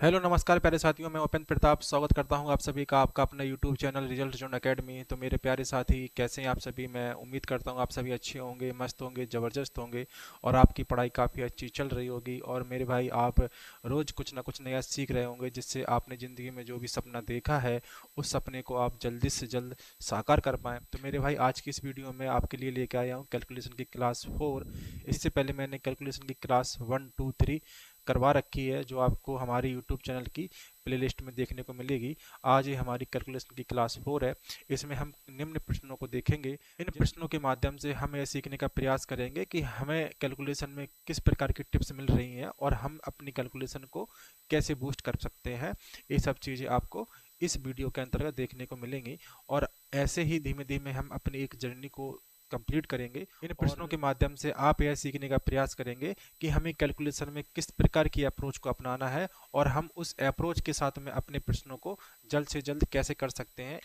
Hello नमस्कार प्यारे साथियों, मैं उपेंद्र प्रताप स्वागत करता हूं आप सभी का आपका अपना YouTube channel result zone academy. तो मेरे प्यारे साथी कैसे हैं आप सभी। मैं उम्मीद करता हूं आप सभी अच्छे होंगे, मस्त होंगे, ज़बरदस्त होंगे और आपकी पढ़ाई काफ़ी अच्छी चल रही होगी। और मेरे भाई आप रोज़ कुछ ना कुछ नया सीख रहे होंगे, जिससे आपने ज़िंदगी में जो भी सपना देखा है उस सपने को आप जल्दी से जल्द साकार कर पाएँ। तो मेरे भाई आज की इस वीडियो में आपके लिए लेके आया हूँ कैलकुलेशन की क्लास 4। इससे पहले मैंने कैलकुलेशन की क्लास 1, 2, 3 करवा रखी है, जो आपको हमारी यूट्यूब चैनल की प्लेलिस्ट में देखने को मिलेगी। आज ये हमारी कैलकुलेशन की क्लास 4 है। इसमें हम निम्न प्रश्नों को देखेंगे। इन प्रश्नों के माध्यम से हम यह सीखने का प्रयास करेंगे कि हमें कैलकुलेशन में किस प्रकार की टिप्स मिल रही हैं और हम अपनी कैलकुलेशन को कैसे बूस्ट कर सकते हैं। ये सब चीज़ें आपको इस वीडियो के अंतर्गत देखने को मिलेंगी और ऐसे ही धीमे धीमे हम अपनी एक जर्नी को कंप्लीट करेंगे। इन प्रश्नों के माध्यम से आप यह सीखने का प्रयास करेंगे कि हमें कैलकुलेशन में किस प्रकार की अप्रोच को अपनाना है और हम उस अप्रोच के साथ में अपने प्रश्नों को जल्द से जल्द कैसे कर सकते हैं।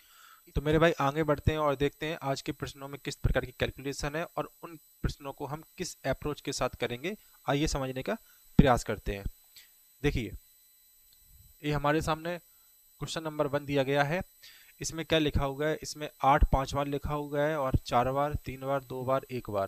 तो मेरे भाई आगे बढ़ते हैं और देखते हैं आज के प्रश्नों में किस प्रकार की कैलकुलेशन है और उन प्रश्नों को हम किस अप्रोच के साथ करेंगे। आइए समझने का प्रयास करते हैं। देखिए, ये हमारे सामने क्वेश्चन नंबर 1 दिया गया है। इसमें क्या लिखा हुआ है, इसमें 8 5 बार लिखा हुआ है और 4 बार, 3 बार, 2 बार, 1 बार।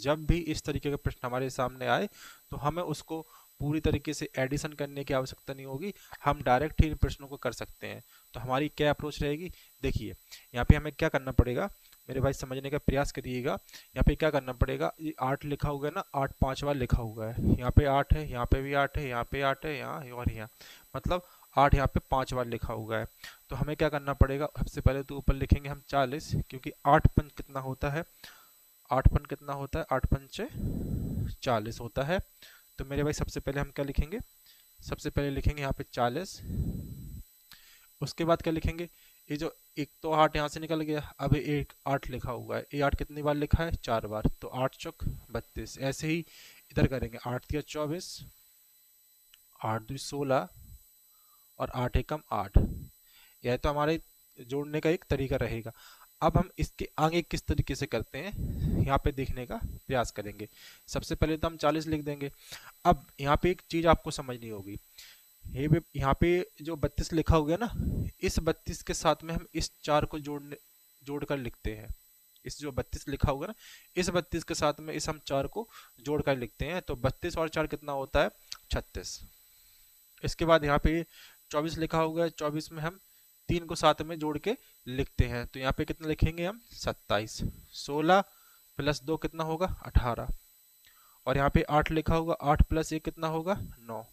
जब भी इस तरीके का प्रश्न हमारे सामने आए तो हमें उसको पूरी तरीके से एडिशन करने की आवश्यकता नहीं होगी, हम डायरेक्ट ही इन प्रश्नों को कर सकते हैं। तो हमारी क्या अप्रोच रहेगी, देखिए यहाँ पे हमें क्या करना पड़ेगा, मेरे भाई समझने का प्रयास करिएगा। यहाँ पे क्या करना पड़ेगा, ये 8 लिखा हुआ है ना, 8 5 बार लिखा हुआ है। यहाँ पे 8 है, यहाँ पे भी 8 है, यहाँ पे 8 है, यहाँ और यहाँ, मतलब 8 यहाँ पे 5 बार लिखा हुआ है। तो हमें क्या करना पड़ेगा, सबसे पहले तो ऊपर लिखेंगे हम 40, क्योंकि 8 पंच कितना होता है, 8 पंच कितना होता है, 8 पंच 40 होता है। तो मेरे भाई सबसे पहले हम क्या लिखेंगे, सबसे पहले लिखेंगे यहाँ पे 40। उसके बाद क्या लिखेंगे, ये जो एक तो 8 यहाँ से निकल गया, अब एक 8 लिखा हुआ है, ये 8 कितनी बार लिखा है, 4 बार, तो 8 चौक 32। ऐसे ही इधर करेंगे, 8 तिया 24, 8 2 16 और 8 एकम 8। यह तो हमारे जोड़ने का एक तरीका रहेगा। अब हम इसके आगे किस तरीके से करते हैं यहाँ पे देखने का प्रयास करेंगे। सबसे पहले तो हम 40 लिख देंगे। अब यहाँ पे एक चीज आपको समझनी होगी, ये भी यहाँ पे जो 32 लिखा हुआ है ना, इस 32 के साथ में हम इस 4 को जोड़कर लिखते हैं। इस जो 32 लिखा हुआ है ना, इस 32 के साथ में इस हम 4 को जोड़कर लिखते हैं। तो 32 और 4 कितना होता है, 36। इसके बाद यहाँ पे 24 लिखा हुआ है, 24 में हम 3 को साथ में जोड़ के लिखते हैं। तो यहाँ पे कितना लिखेंगे हम, 27। 16 प्लस 2 कितना होगा, 18। और यहाँ पे 8 लिखा होगा, 8 प्लस 1 कितना होगा, 9।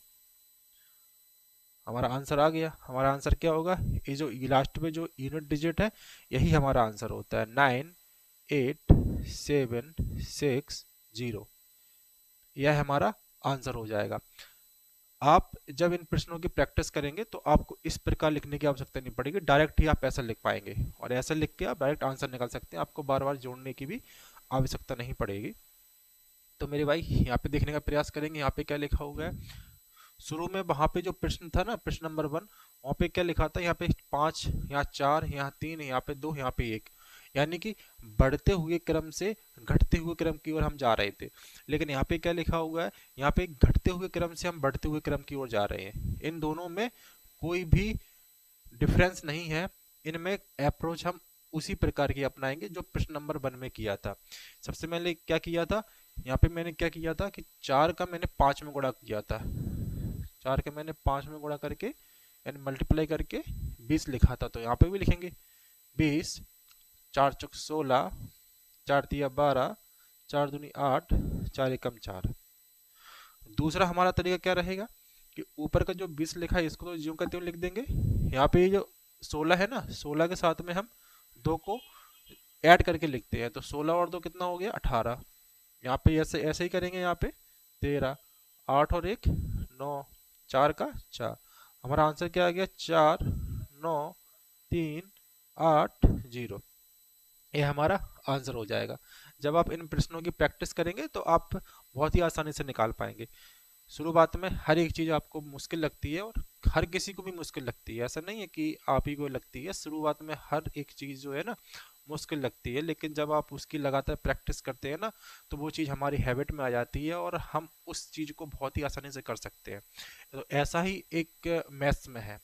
हमारा आंसर आ गया। हमारा आंसर क्या होगा, ये जो लास्ट में जो यूनिट डिजिट है यही हमारा आंसर होता है, 98760। यह हमारा आंसर हो जाएगा। आप जब इन प्रश्नों की प्रैक्टिस करेंगे तो आपको इस प्रकार लिखने की आवश्यकता नहीं पड़ेगी, डायरेक्ट ही आप ऐसा लिख पाएंगे और ऐसा लिख के आप डायरेक्ट आंसर निकाल सकते हैं। आपको बार बार जोड़ने की भी आवश्यकता नहीं पड़ेगी। तो मेरे भाई यहाँ पे देखने का प्रयास करेंगे, यहाँ पे क्या लिखा हुआ है। शुरू में वहां पे जो प्रश्न था ना, प्रश्न नंबर 1, वहां पे क्या लिखा था, यहाँ पे 5, यहाँ 4, यहाँ 3, यहाँ पे 2, यहाँ पे 1। यानी कि बढ़ते हुए क्रम से घटते हुए क्रम की ओर हम जा रहे थे। लेकिन यहाँ पे क्या लिखा हुआ है, यहाँ पे घटते हुए क्रम से हम बढ़ते हुए क्रम की ओर जा रहे हैं। इन दोनों में कोई भी डिफरेंस नहीं है। इनमें अप्रोच हम उसी प्रकार की अपनाएंगे जो प्रश्न नंबर 1 में किया था। सबसे पहले क्या किया था, यहाँ पे मैंने क्या किया था कि 4 का मैंने 5 में गुणा किया था। 4 के मैंने 5 में गुणा करके यानी मल्टीप्लाई करके 20 लिखा था। तो यहाँ पे भी लिखेंगे 20, 4 चौक 16, 4 तिया 12, 4 दूनी 8, 4 एकम 4। दूसरा हमारा तरीका क्या रहेगा कि ऊपर का जो 20 लिखा है इसको तो ज्यों का त्यों लिख देंगे। यहाँ पे जो 16 है ना, 16 के साथ में हम 2 को ऐड करके लिखते हैं। तो 16 और 2 कितना हो गया, 18। यहाँ पे ऐसे ऐसे ही करेंगे, यहाँ पे 13, 8 और 1 9, 4 का 4। हमारा आंसर क्या आ गया, 4 9 3 8 0। ये हमारा आंसर हो जाएगा। जब आप इन प्रश्नों की प्रैक्टिस करेंगे तो आप बहुत ही आसानी से निकाल पाएंगे। शुरुआत में हर एक चीज़ आपको मुश्किल लगती है और हर किसी को भी मुश्किल लगती है, ऐसा नहीं है कि आप ही को लगती है। शुरुआत में हर एक चीज़ जो है ना मुश्किल लगती है, लेकिन जब आप उसकी लगातार प्रैक्टिस करते हैं ना, तो वो चीज़ हमारी हैबिट में आ जाती है और हम उस चीज़ को बहुत ही आसानी से कर सकते हैं। तो ऐसा ही एक मैथ्स में है।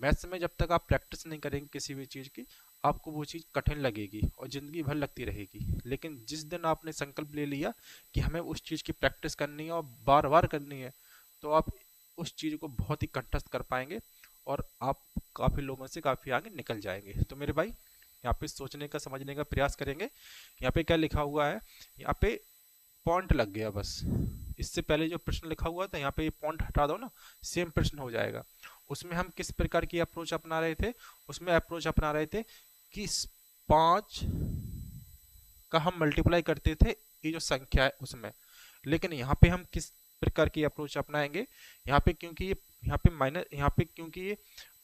मैथ्स में जब तक आप प्रैक्टिस नहीं करेंगे किसी भी चीज़ की, आपको वो चीज़ कठिन लगेगी और ज़िंदगी भर लगती रहेगी। लेकिन जिस दिन आपने संकल्प ले लिया कि हमें उस चीज़ की प्रैक्टिस करनी है और बार बार करनी है, तो आप उस चीज़ को बहुत ही कंठस्थ कर पाएंगे और आप काफ़ी लोगों से काफ़ी आगे निकल जाएंगे। तो मेरे भाई, यहाँ पे सोचने का समझने का प्रयास करेंगे। यहाँ पे क्या लिखा हुआ है, यहाँ पे पॉइंट लग गया बस। इससे पहले जो प्रश्न लिखा हुआ था, यहाँ पे ये पॉइंट हटा दो ना, सेम प्रश्न हो जाएगा। उसमें हम किस प्रकार की अप्रोच अपना रहे थे, उसमें अप्रोच अपना रहे थे कि 5 का हम मल्टीप्लाई करते थे ये जो संख्या है उसमें। लेकिन यहाँ पे हम किस प्रकार की अप्रोच अपनाएंगे, यहाँ पे क्योंकि ये यहाँ पे माइनस, यहाँ पे क्योंकि ये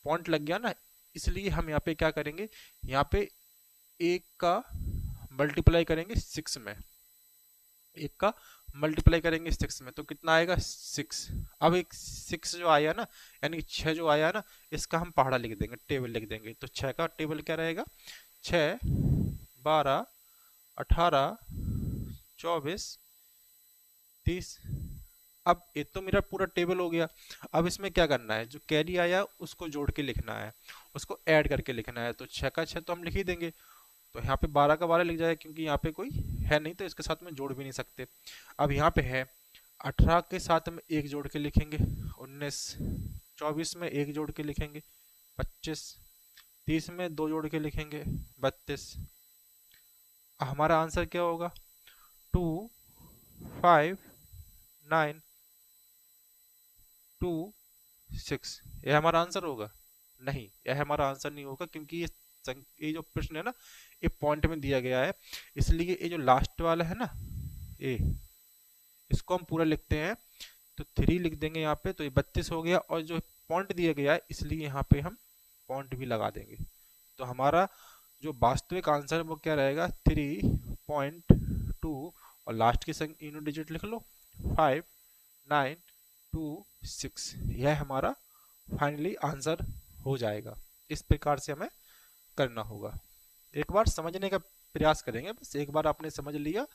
पॉइंट लग गया ना, इसलिए हम यहाँ पे क्या करेंगे, यहाँ पे एक का मल्टीप्लाई करेंगे 6 में, एक का मल्टीप्लाई करेंगे 6 में, तो कितना आएगा 6। अब एक 6 जो आया ना, यानी 6 जो आया ना, इसका हम पहाड़ा लिख देंगे, टेबल लिख देंगे। तो 6 का टेबल क्या रहेगा, 6, 12, 18, 24, 30। अब ये तो मेरा पूरा टेबल हो गया। अब इसमें क्या करना है, जो कैरी आया उसको जोड़ के लिखना है, उसको ऐड करके लिखना है। तो 6 का 6 तो हम लिख ही देंगे, तो यहाँ पे 12 का 12 लिख जाएगा, क्योंकि यहाँ पे कोई है नहीं तो इसके साथ में जोड़ भी नहीं सकते। अब यहाँ पे है 18 के साथ में एक जोड़ के लिखेंगे 19, 24 में एक जोड़ के लिखेंगे 25, 30 में दो जोड़ के लिखेंगे 32। हमारा आंसर क्या होगा, 2, 5, 9, 2, 6। यह हमारा आंसर होगा? नहीं, यह हमारा आंसर नहीं होगा, क्योंकि ये जो प्रश्न है ना, ये पॉइंट में दिया गया है। इसलिए ये जो लास्ट वाला है ना, ए, इसको हम पूरा लिखते हैं, तो 3 लिख देंगे यहाँ पे, तो ये 32 हो गया। और जो पॉइंट दिया गया है, इसलिए यहाँ पे हम पॉइंट भी लगा देंगे। तो हमारा जो वास्तविक आंसर है वो क्या रहेगा, 3.2, और लास्ट की यूनिट डिजिट लिख लो 5, 9, 2, 6। यह हमारा फाइनली आंसर हो जाएगा। इस प्रकार से हमें करना होगा। एक बार समझने का प्रयास करेंगे, बस एक बार आपने समझ लिया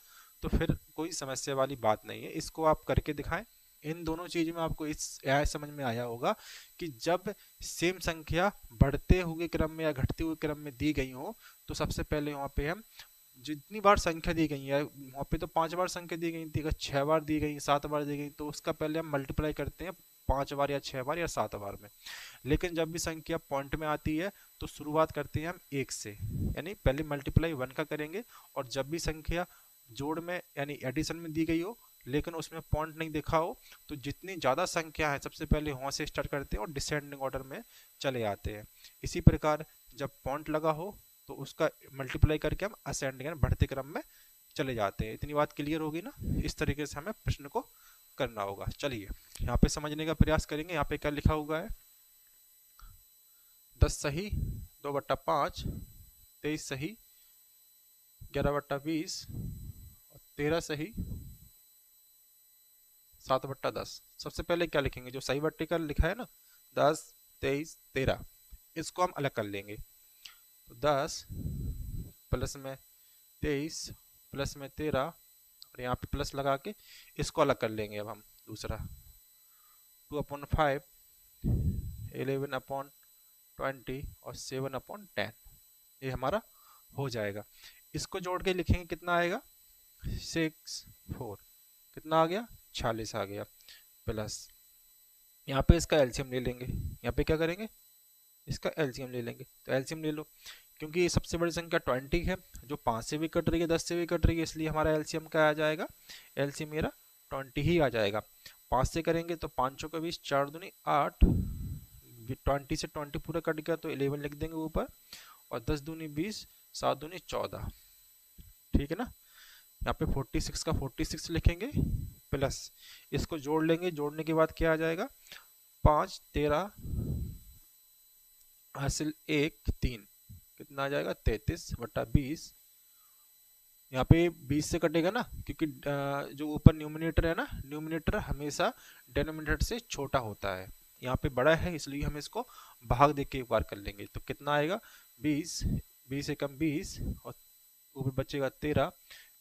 तो फिर कोई समस्या वाली बात नहीं है। इसको आप करके दिखाएं। इन दोनों चीज में आपको इस समझ में आया होगा कि जब सेम संख्या बढ़ते हुए क्रम में या घटते हुए क्रम में दी गई हो, तो सबसे पहले वहाँ पे हम जितनी बार संख्या दी गई है, वहाँ पे तो 5 बार संख्या दी गई थी, अगर 6 बार दी गई, 7 बार दी गई, तो उसका पहले हम मल्टीप्लाई करते हैं 5 बार या 6 बार या 7 बार में। लेकिन जब भी संख्या पॉइंट में आती है, तो शुरुआत करते हैं हम 1 से, यानी पहले मल्टीप्लाई 1 का करेंगे। और जब भी संख्या जोड़ में यानी एडिशन में दी गई हो, लेकिन उसमें पॉइंट नहीं देखा हो, तो जितनी ज़्यादा संख्या है सबसे पहले वहाँ से स्टार्ट करते हैं और डिसेंडिंग ऑर्डर में चले आते हैं। इसी प्रकार जब पॉइंट लगा हो, तो उसका मल्टीप्लाई करके हम असेंडिंग यानी बढ़ते क्रम में चले जाते हैं। इतनी बात क्लियर होगी ना? इस तरीके से हमें प्रश्न को करना होगा। चलिए यहाँ पे समझने का प्रयास करेंगे। यहाँ पे क्या लिखा हुआ है, 10 सही, 2/5, 23 सही, 11/20, 13 सही, 7/10। सबसे पहले क्या लिखेंगे, जो सही बट्टे का लिखा है ना, 10, 23, 13, इसको हम अलग कर लेंगे। तो 10 प्लस में 23 प्लस में 13, और यहाँ पे प्लस लगा के इसको अलग कर लेंगे। अब हम दूसरा 2/5, 11/20 और 7/10, ये हमारा हो जाएगा। इसको जोड़ के लिखेंगे, कितना आएगा, 6, 4, कितना आ गया, 46 आ गया। प्लस यहाँ पे इसका एलसीएम ले लेंगे। यहाँ पे क्या करेंगे, इसका एलसीएम ले लेंगे। तो एलसीएम ले लो, क्योंकि ये सबसे बड़ी संख्या 20 है, जो 5 से भी कट रही है, 10 से भी कट रही है, इसलिए हमारा एलसीएम क्या आ जाएगा, एलसीएम मेरा 20 ही आ जाएगा। 5 से करेंगे तो 5 का 20, 4 दूनी 8, 20 से 20 पूरा कट गया तो 11 लिख देंगे ऊपर, और 10 दूनी 20, 7 दूनी 14, ठीक है ना। यहाँ पे 46 का 46 लिखेंगे, प्लस इसको जोड़ लेंगे। जोड़ने के बाद क्या आ जाएगा, 5, 13 हासिल 1, 3, कितना आ जाएगा, 33/20। यहाँ पे 20 से कटेगा ना, क्योंकि जो ऊपर न्यूमिनेटर है ना, न्यूमिनेटर हमेशा डिनोमिनेटर से छोटा होता है। यहाँ पे बड़ा है, इसलिए हम इसको भाग दे के एक बार कर लेंगे। तो कितना आएगा, 20 20 एकम 20 और ऊपर बचेगा 13,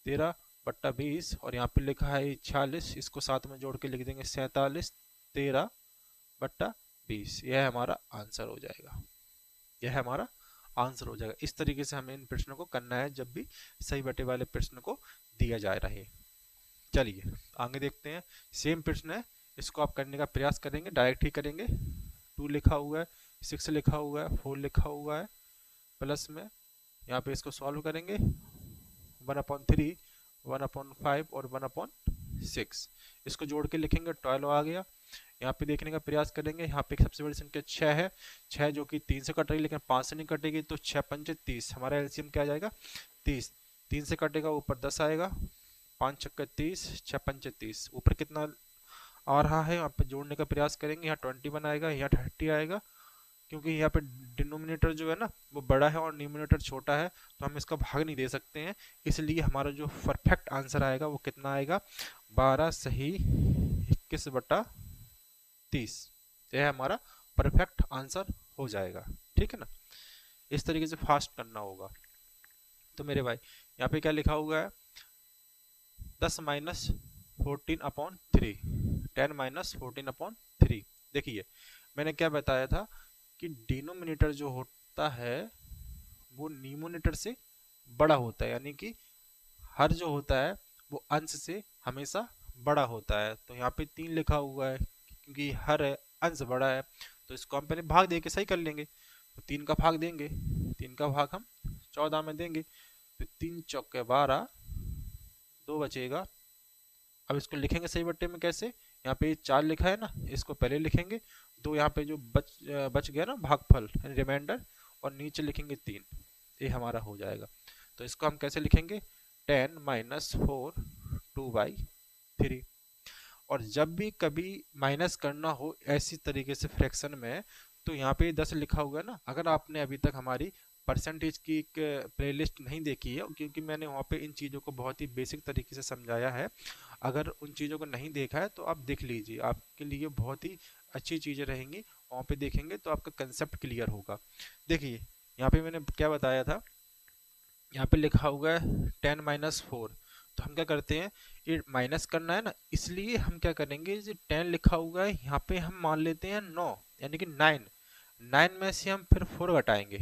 13/20 और यहाँ पे लिखा है 46, इसको साथ में जोड़ के लिख देंगे 47, 13/20। यह हमारा आंसर हो जाएगा, यह हमारा आंसर हो जाएगा। इस तरीके से हमें इन प्रश्नों को करना है जब भी सही बटे वाले प्रश्न को दिया जा रहे। चलिए आगे देखते हैं। सेम प्रश्न है, इसको आप करने का प्रयास करेंगे, डायरेक्ट ही करेंगे। 2 लिखा हुआ है, 6 लिखा हुआ है, 4 लिखा हुआ है, प्लस में यहाँ पे इसको सॉल्व करेंगे 1/3, 1/5 और 1/6। इसको जोड़ के लिखेंगे 12 आ गया। यहाँ पे देखने का प्रयास करेंगे, यहाँ पे सबसे बड़ी संख्या 6 है, 6 जो कि 3 से कट रही है लेकिन 5 से नहीं कटेगी, तो 6 पंचे 30, हमारा एलसीएम क्या आ जाएगा 30। 3 से कटेगा ऊपर 10 आएगा, 5 छक्के 30, 6 पंचे 30, ऊपर कितना आ रहा है यहाँ पे जोड़ने का प्रयास करेंगे, यहाँ 21 आएगा, यहाँ 30 आएगा। क्योंकि यहाँ पे डिनोमिनेटर जो है ना वो बड़ा है और न्यूमिनेटर छोटा है, तो हम इसका भाग नहीं दे सकते हैं, इसलिए हमारा जो परफेक्ट आंसर आएगा वो कितना आएगा 12 सही 21/30। यह हमारा परफेक्ट आंसर हो जाएगा। ठीक है ना, इस तरीके से फास्ट करना होगा। तो मेरे भाई यहाँ पे क्या लिखा हुआ है 10 माइनस 14/3, 10 माइनस 14/3। देखिए मैंने क्या बताया था कि डिनोमिनेटर जो होता है वो न्यूमरेटर से बड़ा होता है, यानी कि हर जो होता है वो अंश से हमेशा बड़ा होता है। तो यहाँ पे 3 लिखा हुआ है क्योंकि हर अंश बड़ा है, तो इसको हम पहले भाग दे के सही कर लेंगे। तो 3 का भाग देंगे, 3 का भाग हम 14 में देंगे, तो 3 चौके 12, 2 बचेगा। अब इसको लिखेंगे सही बट्टे में कैसे, यहाँ पे 4 लिखा है ना, इसको पहले लिखेंगे, 2 यहाँ पे जो बच गया ना भागफल रिमाइंडर, और नीचे लिखेंगे 3, ये हमारा हो जाएगा। तो इसको हम कैसे लिखेंगे 10 माइनस 4 2/3। और जब भी कभी माइनस करना हो ऐसी तरीके से फ्रैक्शन में, तो यहाँ पे 10 लिखा हुआ है ना, अगर आपने अभी तक हमारी परसेंटेज की एक प्लेलिस्ट नहीं देखी है, क्योंकि मैंने वहाँ पे इन चीज़ों को बहुत ही बेसिक तरीके से समझाया है, अगर उन चीज़ों को नहीं देखा है तो आप देख लीजिए, आपके लिए बहुत ही अच्छी चीज़ें रहेंगी। वहाँ पे देखेंगे तो आपका कंसेप्ट क्लियर होगा। देखिए यहाँ पे मैंने क्या बताया था, यहाँ पे लिखा हुआ है 10 माइनस 4, तो हम क्या करते हैं ये माइनस करना है ना, इसलिए हम क्या करेंगे, जो 10 लिखा हुआ है यहाँ पे हम मान लेते हैं 9, यानी कि 9, 9 में से हम फिर 4 घटाएंगे,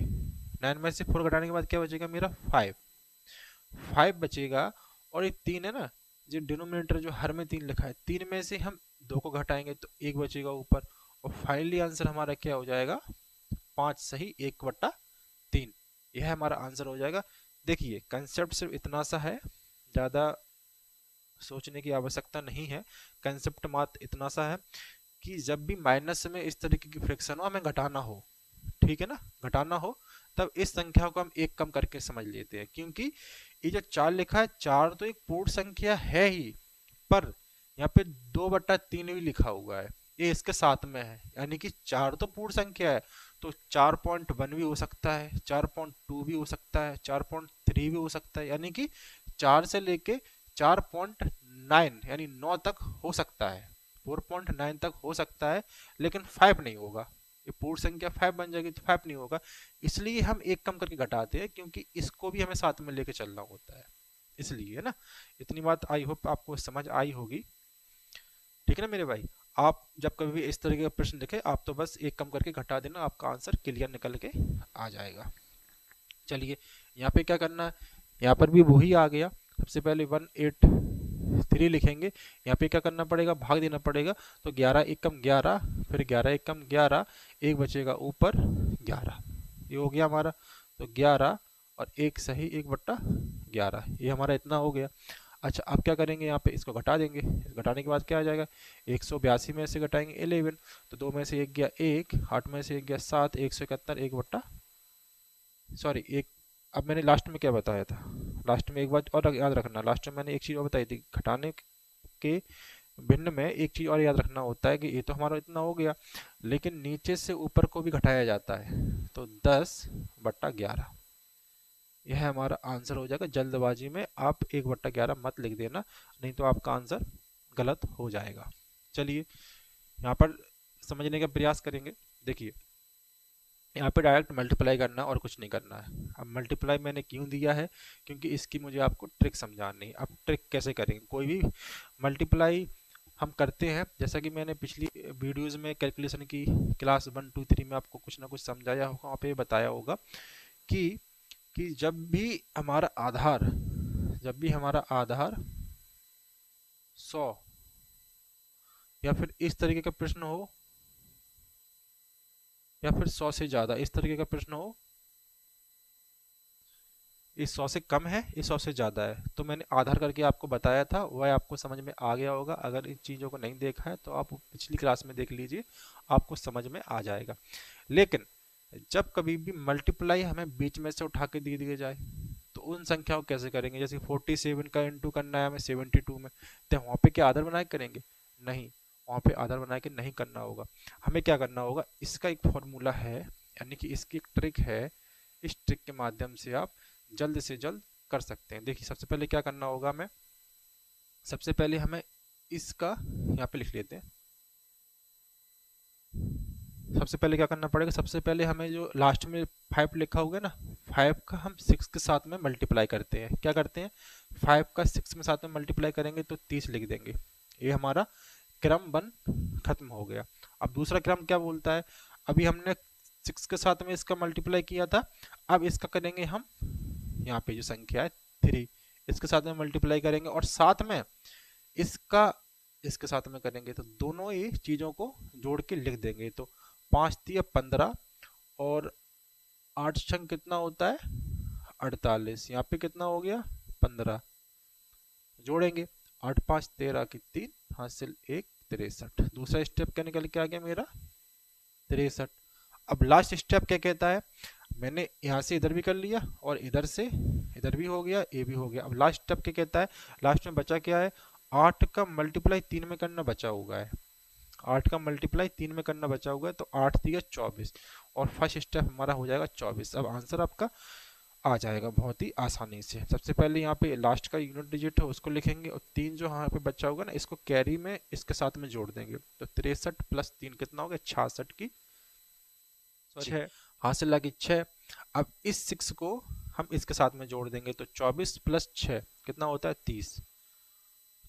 9 में से 4 घटाने के बाद क्या बचेगा मेरा 5, 5 बचेगा। और ये 3 है ना, जो डिनोमिनेटर जो हर में 3 लिखा है, 3 में से हम 2 को घटाएंगे तो 1 बचेगा ऊपर, और फाइनली आंसर हमारा क्या हो जाएगा 5 सही 1/3। यह हमारा आंसर हो जाएगा। देखिए कंसेप्ट सिर्फ इतना सा है, ज़्यादा सोचने की आवश्यकता नहीं है। कंसेप्ट मात्र इतना सा है कि जब भी माइनस में इस तरीके की फ्रैक्शन हो, हमें घटाना हो, ठीक है ना, घटाना हो, तब इस संख्या को हम एक कम करके समझ लेते हैं। क्योंकि ये जो 4 लिखा है, 4 तो एक पूर्ण संख्या है ही, पर यहाँ पे 2/3 भी लिखा हुआ है, ये इसके साथ में है, यानी कि 4 तो पूर्ण संख्या है, तो 4.1 भी हो सकता है, 4.2 भी हो सकता है, 4.3 भी हो सकता है, यानी कि 4 से लेके 4.9 यानी 9 तक हो सकता है, 4.9 तक हो सकता है, लेकिन 5 नहीं होगा। ये पूर्ण संख्या 5 बन जाएगी तो 5 नहीं होगा, इसलिए हम एक कम करके घटाते हैं, क्योंकि इसको भी हमें साथ में लेके चलना होता है, इसलिए है ना। इतनी बात आई होप आपको समझ आई होगी। ठीक है ना मेरे भाई, आप जब कभी भी इस तरीके का प्रश्न देखें, आप तो बस एक कम करके घटा देना, आपका आंसर क्लियर निकल के आ जाएगा। चलिए यहाँ पे क्या करना है, यहाँ पर भी वही आ गया। सबसे पहले 183 लिखेंगे, यहाँ पे क्या करना पड़ेगा, भाग देना पड़ेगा। तो 11 एकम 11, फिर 11 एकम 11, एक बचेगा ऊपर 11, ये हो गया हमारा। तो 11 और 1 सही 1/11, ये हमारा इतना हो गया। अच्छा अब क्या करेंगे, यहाँ पे इसको घटा देंगे, घटाने के बाद क्या आ जाएगा 182 में से घटाएंगे 11, तो 2 में से 1 गया 1, 8 में से 1 गया 7, 171, एक। अब मैंने लास्ट में क्या बताया था, लास्ट में एक बात और याद रखना, लास्ट में मैंने एक चीज़ और बताई थी, घटाने के भिन्न में एक चीज़ और याद रखना होता है कि ये तो हमारा इतना हो गया, लेकिन नीचे से ऊपर को भी घटाया जाता है, तो 10/11 यह हमारा आंसर हो जाएगा। जल्दबाजी में आप 1/11 मत लिख देना, नहीं तो आपका आंसर गलत हो जाएगा। चलिए यहाँ पर समझने का प्रयास करेंगे। देखिए यहाँ पे डायरेक्ट मल्टीप्लाई करना है और कुछ नहीं करना है। अब मल्टीप्लाई मैंने क्यों दिया है, क्योंकि इसकी मुझे आपको ट्रिक समझानी है। अब ट्रिक कैसे करेंगे, कोई भी मल्टीप्लाई हम करते हैं, जैसा कि मैंने पिछली वीडियोस में कैलकुलेशन की क्लास 1 2 3 में आपको कुछ ना कुछ समझाया होगा, वहाँ पे बताया होगा कि जब भी हमारा आधार 100 या फिर इस तरीके का प्रश्न हो, या फिर 100 से ज़्यादा इस तरीके का प्रश्न हो, इस 100 से कम है, इस 100 से ज़्यादा है, तो मैंने आधार करके आपको बताया था, वह आपको समझ में आ गया होगा। अगर इन चीज़ों को नहीं देखा है तो आप पिछली क्लास में देख लीजिए, आपको समझ में आ जाएगा। लेकिन जब कभी भी मल्टीप्लाई हमें बीच में से उठा के दे दिया जाए, तो उन संख्याओं को कैसे करेंगे। जैसे 47 का इंटू करना है हमें 72 में, तो वहाँ पे क्या आधार बना के करेंगे, नहीं, वहाँ पे आधार बना के नहीं करना होगा। हमें क्या करना होगा, इसका एक फॉर्मूला है, यानी कि इसकी एक ट्रिक है। इस ट्रिक के माध्यम से आप जल्द से जल्द कर सकते हैं। देखिए सबसे पहले क्या करना होगा, हमें सबसे पहले हमें इसका यहाँ पे लिख लेते हैं। सबसे पहले क्या करना पड़ेगा, सबसे पहले हमें जो लास्ट में 5 लिखा होगा ना, 5 का हम 6 के साथ में मल्टीप्लाई करते हैं। क्या करते हैं, 5 का 6 में साथ में मल्टीप्लाई करेंगे तो 30 लिख देंगे। ये हमारा क्रम 1 खत्म हो गया। अब दूसरा क्रम क्या बोलता है, अभी हमने 6 के साथ में इसका मल्टीप्लाई किया था, अब इसका करेंगे हम, यहाँ पे जो संख्या है 3, इसके साथ में मल्टीप्लाई करेंगे और साथ में इसका इसके साथ में करेंगे, तो दोनों ही चीजों को जोड़ के लिख देंगे। तो 5 दिया 15 और 8 छंग कितना होता है 48, यहाँ पे कितना हो गया 15, जोड़ेंगे 8 5 13 की 3 हासिल 1 63। दूसरा स्टेप क्या निकल के आ गया मेरा 63। अब लास्ट स्टेप क्या कहता है, मैंने यहाँ से इधर भी कर लिया और इधर से इधर भी हो गया, ये भी हो गया। अब लास्ट स्टेप क्या कहता है, लास्ट में बचा क्या है, 8 का मल्टीप्लाई 3 में करना बचा हुआ है, 8 का मल्टीप्लाई 3 में करना बचा हुआ है, तो 8 दिया 24 और फर्स्ट स्टेप हमारा हो जाएगा 24। अब आंसर आपका आ जाएगा बहुत ही आसानी से। सबसे पहले यहाँ पे लास्ट का यूनिट डिजिट है उसको लिखेंगे और 3 जो यहाँ पे बचा होगा ना, इसको कैरी में इसके साथ में जोड़ देंगे, तो 63 प्लस 3 कितना हो गया 66 की सॉरी 6 हासिल लगी 6। अब इस 6 को हम इसके साथ में जोड़ देंगे, तो 24 प्लस 6 कितना होता है 30,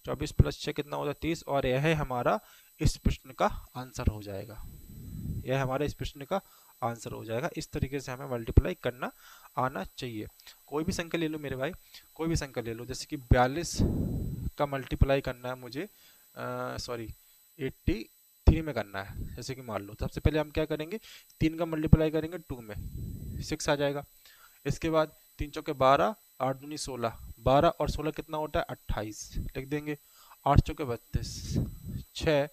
24 प्लस 6 कितना होता है 30, और यह है हमारा इस प्रश्न का आंसर हो जाएगा। यह हमारा इस प्रश्न का आंसर हो जाएगा। इस तरीके से हमें मल्टीप्लाई करना आना चाहिए। कोई भी संख्या ले लो मेरे भाई, कोई भी संख्या ले लो, जैसे कि 42 का मल्टीप्लाई करना है मुझे, सॉरी 83 में करना है, जैसे कि मान लो सबसे पहले हम क्या करेंगे, 3 का मल्टीप्लाई करेंगे 2 में 6 आ जाएगा। इसके बाद 3 चौके 12, 8 दूनी 16, 12 और 16 कितना होता है 28 लिख देंगे, 8 चौके 32, 6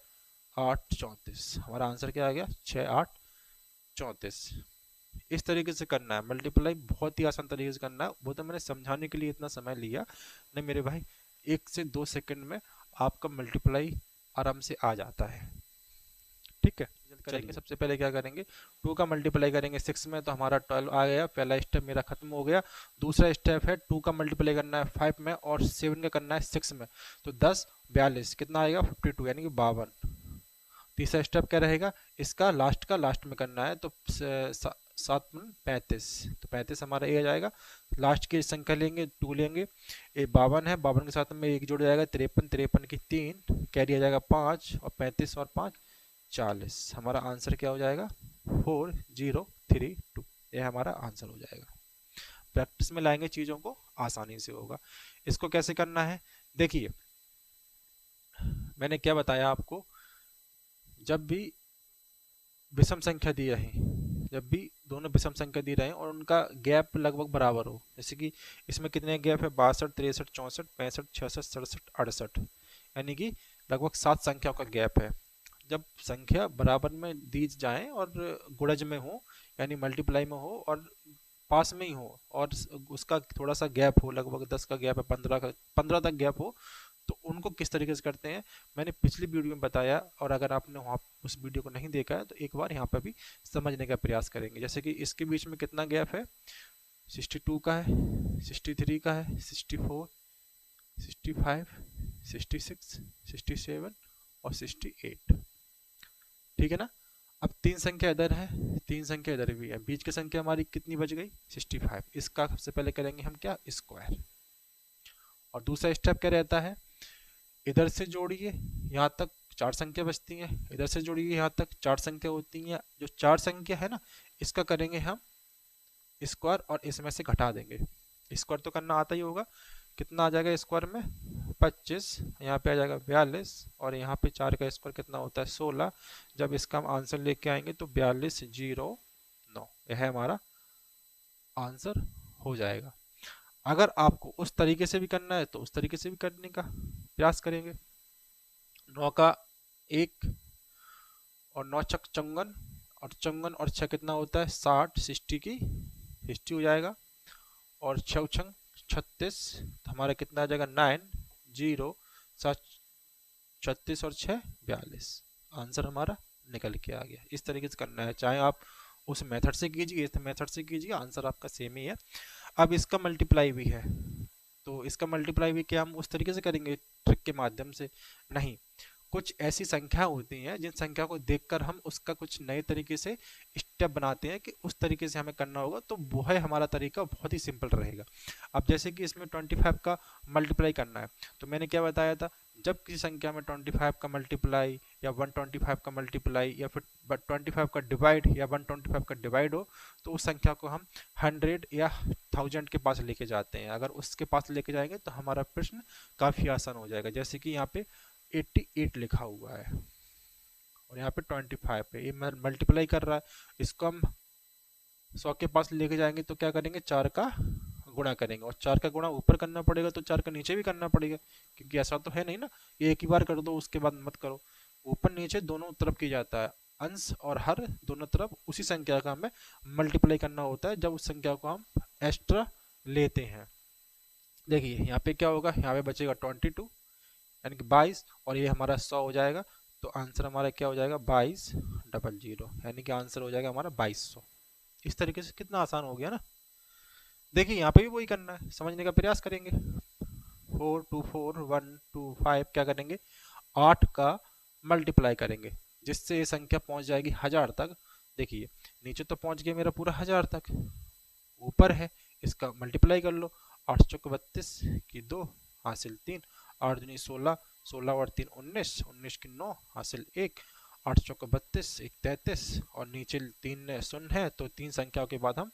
8 34, हमारा आंसर क्या आ गया 6 8 34। इस तरीके से करना है मल्टीप्लाई, बहुत ही आसान तरीके से करना है। वो तो मैंने समझाने के लिए इतना समय लिया नहीं मेरे भाई, 1 से 2 सेकंड में आपका मल्टीप्लाई आराम से आ जाता है। ठीक है, करेंगे सबसे पहले क्या करेंगे, 2 का मल्टीप्लाई करेंगे 6 में, तो हमारा 12 आ गया, पहला स्टेप मेरा खत्म हो गया। दूसरा स्टेप है 2 का मल्टीप्लाई करना है 5 में और 7 का करना है 6 में, तो 10 42 कितना आएगा 52 यानी कि 52। तीसरा स्टेप क्या रहेगा, इसका लास्ट का लास्ट में करना है, तो 7 35, तो 35 हमारा ये आ जाएगा। लास्ट की संख्या लेंगे 2 लेंगे, ये 52 है, 52 के साथ में एक जोड़ जाएगा 53, 53 की 3 कैरी आ जाएगा 5 और 35 और 5 40। हमारा आंसर क्या हो जाएगा 4032, ये हमारा आंसर हो जाएगा। प्रैक्टिस में लाएंगे चीज़ों को आसानी से होगा। इसको कैसे करना है, देखिए मैंने क्या बताया आपको, जब भी विषम संख्या दी रहे, जब भी दोनों विषम संख्या दी रहे हैं और उनका गैप लगभग बराबर हो, जैसे कि इसमें कितने गैप है 62 63 64 65 66 67 68, यानी कि लगभग 7 संख्याओं का गैप है। जब संख्या बराबर में दी जाए और गुणज में हो, यानी मल्टीप्लाई में हो और पास में ही हो और उसका थोड़ा सा गैप हो, लगभग 10 का गैप है, 15 तक गैप हो, तो उनको किस तरीके से करते हैं मैंने पिछली वीडियो में बताया, और अगर आपने वहाँ उस वीडियो को नहीं देखा है तो एक बार यहाँ पर भी समझने का प्रयास करेंगे। जैसे कि इसके बीच में कितना गैप है 62 का है, 63 का है, 64 65 66 67 और 68, ठीक है ना। अब 3 संख्या इधर है, तीन संख्या इधर भी है, बीच की संख्या हमारी कितनी बच गई 65। इसका सबसे पहले करेंगे हम क्या स्क्वायर। और दूसरा स्टेप क्या रहता है, इधर से जोड़िए यहाँ तक चार संख्या बचती हैं, इधर से जोड़िए यहाँ तक चार संख्या होती हैं। जो चार संख्या है ना इसका करेंगे हम स्क्वायर और इसमें से घटा देंगे। स्क्वायर तो करना आता ही होगा, कितना आ जाएगा स्क्वायर में 25, यहाँ पे आ जाएगा 42 और यहाँ पे 4 का स्क्वायर कितना होता है 16। जब इसका हम आंसर लेके आएंगे तो 4209 यह है हमारा आंसर हो जाएगा। अगर आपको उस तरीके से भी करना है तो उस तरीके से भी करने का प्रयास करेंगे। 9 का 1 और 9 चक चौवन और चौवन और 6 कितना होता है 60, 60 की 60 हो जाएगा। और 6 छंग 36 तो हमारा कितना आ जाएगा 9 0 7 36 और 6 42। आंसर हमारा निकल के आ गया। इस तरीके से करना है, चाहे आप उस मेथड से कीजिए इस मेथड से कीजिए, आंसर आपका सेम ही है। अब इसका मल्टीप्लाई भी है, तो इसका मल्टीप्लाई भी क्या हम उस तरीके से करेंगे ट्रिक के माध्यम से? नहीं, कुछ ऐसी संख्या होती हैं जिन संख्या को देखकर हम उसका कुछ नए तरीके से स्टेप बनाते हैं कि उस तरीके से हमें करना होगा, तो वो है हमारा तरीका, बहुत ही सिंपल रहेगा। अब जैसे कि इसमें 25 का मल्टीप्लाई करना है, तो मैंने क्या बताया था, जब किसी संख्या में 25 का मल्टीप्लाई या 125 का मल्टीप्लाई या फिर 25 का डिवाइड या 125 का डिवाइड हो, तो उस संख्या को हम 100 या 1000 के पास लेके जाते हैं। अगर उसके पास लेके जाएंगे तो हमारा प्रश्न काफ़ी आसान हो जाएगा। जैसे कि यहाँ पे 88 लिखा हुआ है और यहाँ पे 25 पे ये मल्टीप्लाई कर रहा है, इसको हम 100 के पास लेके जाएंगे तो क्या करेंगे 4 का गुणा करेंगे, और 4 का गुणा ऊपर करना पड़ेगा तो 4 का नीचे भी करना पड़ेगा, क्योंकि ऐसा तो है नहीं ना ये एक ही बार कर दो उसके बाद मत करो। ऊपर नीचे दोनों तरफ किया जाता है, अंश और हर दोनों तरफ उसी संख्या का हमें मल्टीप्लाई करना होता है जब उस संख्या को हम एक्स्ट्रा लेते हैं। देखिए यहाँ पे क्या होगा, यहाँ पे बचेगा 22 यानी कि 22 और ये हमारा 100 हो जाएगा, तो आंसर हमारा क्या हो जाएगा 2200 यानी कि आंसर हो जाएगा हमारा 2200। इस तरीके से कितना आसान हो गया ना। देखिए यहाँ पे भी वही करना है, समझने का प्रयास करेंगे। 4 2 4 1 2 5 क्या करेंगे 8 का मल्टीप्लाई करेंगे जिससे ये संख्या पहुंच जाएगी 1000 तक। देखिए नीचे तो पहुंच गया मेरा पूरा 1000 तक, ऊपर है इसका मल्टीप्लाई कर लो। 8 चौक 32 की 2 हासिल 3, 8 दूनी 16, 16 और 3 19, 19 की 9 हासिल 1, 8 चौक 32 1 33 और नीचे 3 शून्य है तो 3 संख्याओं के बाद हम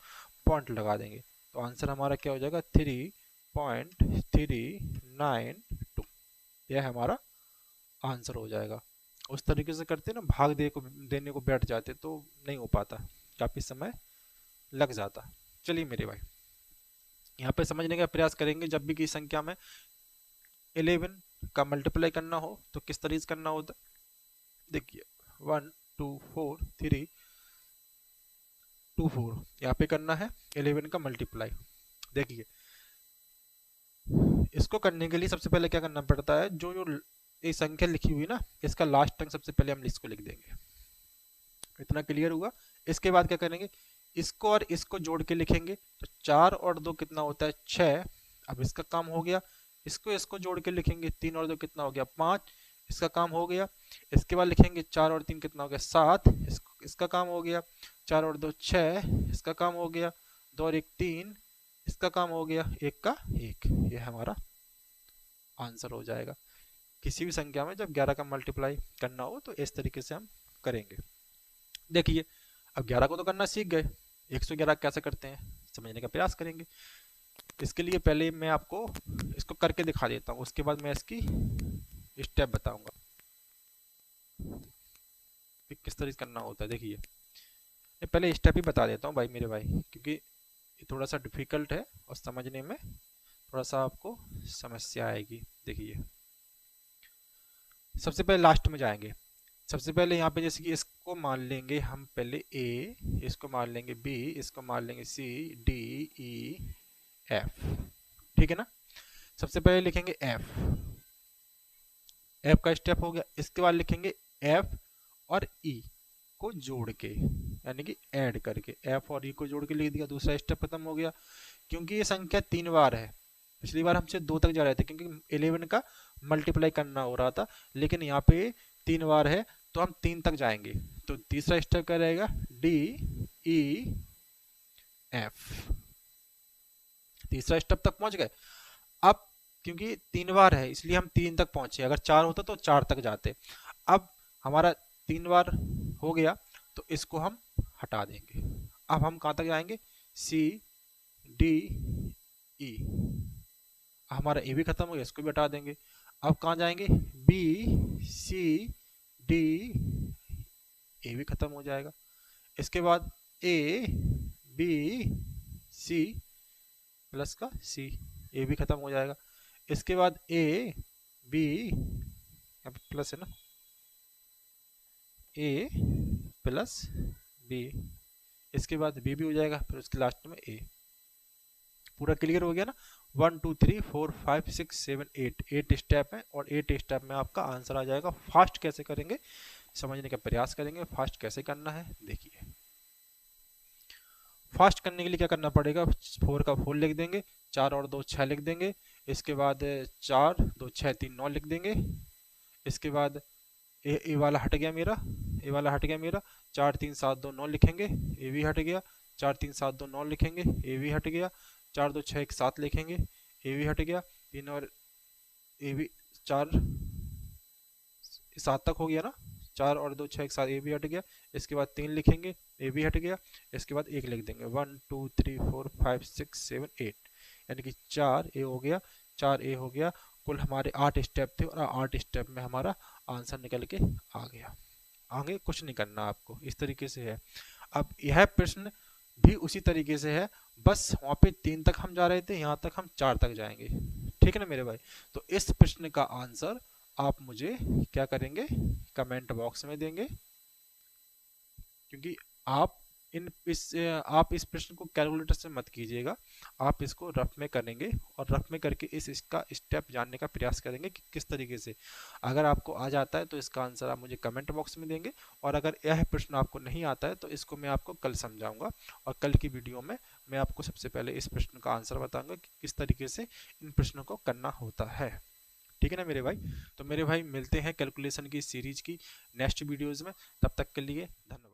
पॉइंट लगा देंगे, तो आंसर हमारा क्या हो जाएगा 3.392। यह हमारा आंसर हो जाएगा। उस तरीके से करते ना भाग देने को बैठ जाते तो नहीं हो पाता, काफ़ी समय लग जाता। चलिए मेरे भाई यहाँ पे समझने का प्रयास करेंगे, जब भी किसी संख्या में 11 का मल्टीप्लाई करना हो तो किस तरीके से करना होता है। देखिए 1 2 4 3 2 4 यहाँ पे करना है 11 का मल्टीप्लाई। देखिए इसको करने के लिए सबसे पहले क्या करना पड़ता है, जो जो ये संख्या लिखी हुई ना इसका लास्ट अंक सबसे पहले हम इसको लिख देंगे। इतना क्लियर हुआ। इसके बाद क्या करेंगे, इसको और इसको जोड़ के लिखेंगे, तो 4 और 2 कितना होता है 6। अब इसका काम हो गया। इसको इसको जोड़ के लिखेंगे, 3 और 2 कितना हो गया 5, इसका काम हो गया। इसके बाद लिखेंगे 4 और 3 कितना हो गया 7, इसका काम हो गया। 4 और 2 6, इसका काम हो गया। 2 और 1 3, इसका काम हो गया। 1 का 1, ये हमारा आंसर हो जाएगा। किसी भी संख्या में जब 11 का मल्टीप्लाई करना हो तो इस तरीके से हम करेंगे। देखिए अब 11 को तो करना सीख गए, 111 कैसे करते हैं समझने का प्रयास करेंगे। इसके लिए पहले मैं आपको इसको करके दिखा देता हूँ, उसके बाद मैं इसकी स्टेप बताऊंगा कि किस तरह से करना होता है। देखिए पहले स्टेप ही बता देता हूँ भाई मेरे भाई, क्योंकि ये थोड़ा सा डिफिकल्ट है और समझने में थोड़ा सा आपको समस्या आएगी। देखिए सबसे पहले लास्ट में जाएंगे। सबसे पहले यहाँ पे जैसे कि इसको मान लेंगे हम पहले ए, इसको मान लेंगे बी, इसको मान लेंगे सी डी ई एफ, ठीक है ना। सबसे पहले लिखेंगे एफ, एफ का स्टेप हो गया। इसके बाद लिखेंगे एफ और ई को जोड़ के यानी कि ऐड करके, एफ और ई को जोड़ के लिख दिया, दूसरा स्टेप खत्म हो गया। क्योंकि ये संख्या 3 बार है, पिछली बार हमसे 2 तक जा रहे थे क्योंकि 11 का मल्टीप्लाई करना हो रहा था, लेकिन यहाँ पे 3 बार है तो हम 3 तक जाएंगे। तो तीसरा स्टेप क्या रहेगा डी ई एफ। तीसरा स्टेप तक पहुंच गए। अब क्योंकि 3 बार है इसलिए हम 3 तक पहुंचे, अगर 4 होता तो 4 तक जाते। अब हमारा 3 बार हो गया तो इसको हम हटा देंगे। अब हम कहाँ तक जाएंगे, सी डी ई। हमारा ए भी खत्म हो गया, इसको भी हटा देंगे। अब कहाँ जाएंगे, बी सी डी, ए भी खत्म हो जाएगा। इसके बाद ए बी सी प्लस का सी, ए भी खत्म हो जाएगा। इसके बाद ए बी, प्लस है ना, ए प्लस बी, इसके बाद बी भी हो जाएगा, फिर उसके लास्ट में ए। पूरा क्लियर हो गया ना। 1 2 3 4 5 6 7 8, 8 स्टेप है और 8 स्टेप में आपका आंसर आ जाएगा। फास्ट कैसे करेंगे समझने का प्रयास करेंगे। फास्ट कैसे करना है देखिए। फास्ट करने के लिए क्या करना पड़ेगा, 4 का 4 लिख देंगे, 4 और 2 6 लिख देंगे। इसके बाद 4 2 6 3 9 लिख देंगे। इसके बाद ए वाला हट गया मेरा, ए वाला हट गया मेरा, 4 3 7 2 9 लिखेंगे, ए भी हट गया। 4 3 7 2 9 लिखेंगे, ए भी हट गया। 4 2 6 1 7 लिखेंगे, ए भी हट गया। 3 और ए भी, 4 7 तक हो गया ना, 4 और 2 6 1 7, ए भी हट गया। इसके बाद 3 लिखेंगे, ए भी हट गया। इसके बाद 1 लिख देंगे। 1 2 3 4 5 6 7 8, यानी कि 4 ए हो गया, 4 ए हो गया। कुल हमारे 8 स्टेप थे और 8 स्टेप में हमारा आंसर निकल के आ गया। आगे कुछ नहीं करना आपको, इस तरीके से है। अब यह प्रश्न भी उसी तरीके से है, बस वहाँ पे 3 तक हम जा रहे थे, यहाँ तक हम 4 तक जाएंगे। ठीक है ना मेरे भाई। तो इस प्रश्न का आंसर आप मुझे क्या करेंगे, कमेंट बॉक्स में देंगे। क्योंकि आप आप इस प्रश्न को कैलकुलेटर से मत कीजिएगा, आप इसको रफ में करेंगे और रफ में करके इसका स्टेप जानने का प्रयास करेंगे कि किस तरीके से। अगर आपको आ जाता है तो इसका आंसर आप मुझे कमेंट बॉक्स में देंगे, और अगर यह प्रश्न आपको नहीं आता है तो इसको मैं आपको कल समझाऊंगा, और कल की वीडियो में मैं आपको सबसे पहले इस प्रश्न का आंसर बताऊंगा कि किस तरीके से इन प्रश्नों को करना होता है। ठीक है ना मेरे भाई। तो मेरे भाई मिलते हैं कैलकुलेशन की सीरीज की नेक्स्ट वीडियोज में, तब तक के लिए धन्यवाद।